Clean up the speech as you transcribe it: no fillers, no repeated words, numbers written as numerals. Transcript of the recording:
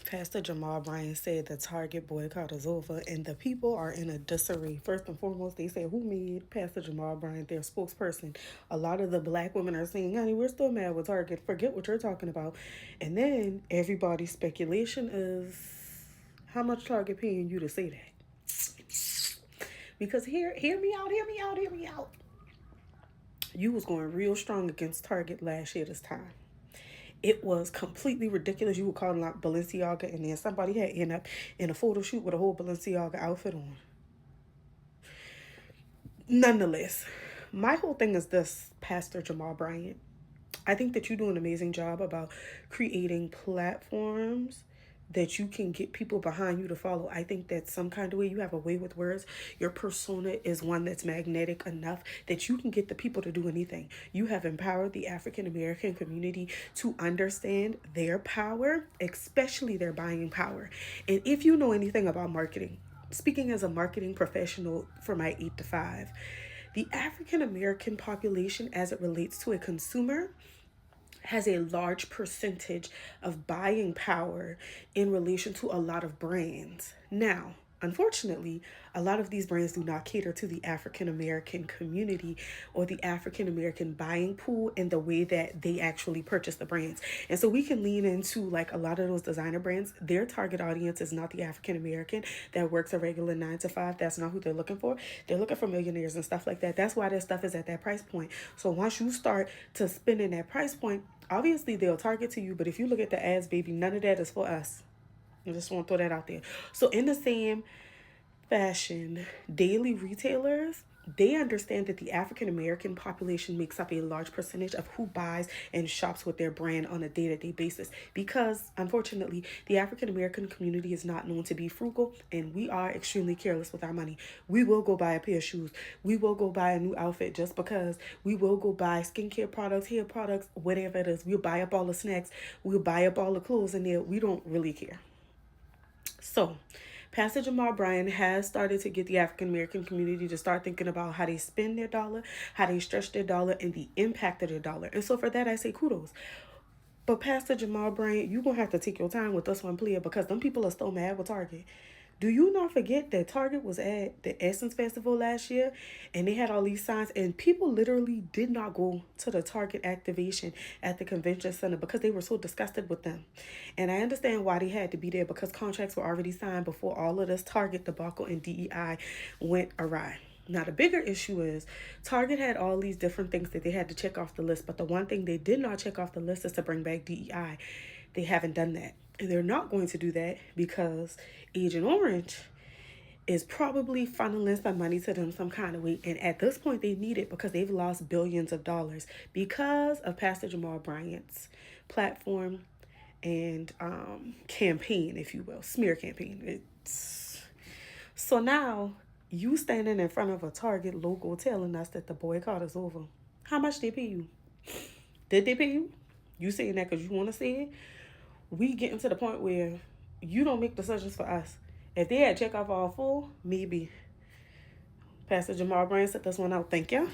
Pastor Jamal Bryant said the Target boycott is over and the people are in a disarray. First and foremost, they said, who made Pastor Jamal Bryant their spokesperson? A lot of the black women are saying, honey, we're still mad with Target. Forget what you're talking about. And then everybody's speculation is how much Target paying you to say that? Because hear me out, hear me out, hear me out. You was going real strong against Target last year this time. It was completely ridiculous. You were calling out Balenciaga, and then somebody had ended up in a photo shoot with a whole Balenciaga outfit on. Nonetheless, my whole thing is this, Pastor Jamal Bryant. I think that you do an amazing job about creating platforms that you can get people behind you to follow. I think that some kind of way you have a way with words. Your persona is one that's magnetic enough that you can get the people to do anything. You have empowered the African American community to understand their power, especially their buying power. And if you know anything about marketing, speaking as a marketing professional for my 8 to 5, the African American population as it relates to a consumer has a large percentage of buying power in relation to a lot of brands. Now, unfortunately, a lot of these brands do not cater to the African American community or the African American buying pool in the way that they actually purchase the brands. And so we can lean into like a lot of those designer brands. Their target audience is not the African American that works a regular 9 to 5. That's not who they're looking for. They're looking for millionaires and stuff like that. That's why their stuff is at that price point. So once you start to spend in that price point, obviously they'll target to you, but if you look at the ads, baby, none of that is for us. I just want to throw that out there. So in the same fashion, daily retailers, they understand that the African American population makes up a large percentage of who buys and shops with their brand on a day-to-day basis, because unfortunately the African American community is not known to be frugal, and we are extremely careless with our money. We will go buy a pair of shoes, we will go buy a new outfit just because, we will go buy skincare products, hair products, whatever it is. We'll buy up all the snacks, we'll buy up all the clothes in there. We don't really care. So, Pastor Jamal Bryant has started to get the African American community to start thinking about how they spend their dollar, how they stretch their dollar, and the impact of their dollar. And so, for that, I say kudos. But Pastor Jamal Bryant, you're going to have to take your time with this one, player, because them people are still mad with Target. Do you not forget that Target was at the Essence Festival last year and they had all these signs, and people literally did not go to the Target activation at the convention center because they were so disgusted with them. And I understand why they had to be there, because contracts were already signed before all of this Target debacle and DEI went awry. Now, the bigger issue is Target had all these different things that they had to check off the list, but the one thing they did not check off the list is to bring back DEI. They haven't done that. And they're not going to do that because Agent Orange is probably funneling some money to them some kind of way. And at this point, they need it because they've lost billions of dollars because of Pastor Jamal Bryant's platform and campaign, if you will, smear campaign. It's so now you standing in front of a Target logo telling us that the boycott is over. How much they pay you? Did they pay you? You saying that because you want to say it? We getting to the point where you don't make decisions for us. If they had check off all full, maybe. Pastor Jamal Bryant set this one out. Thank you.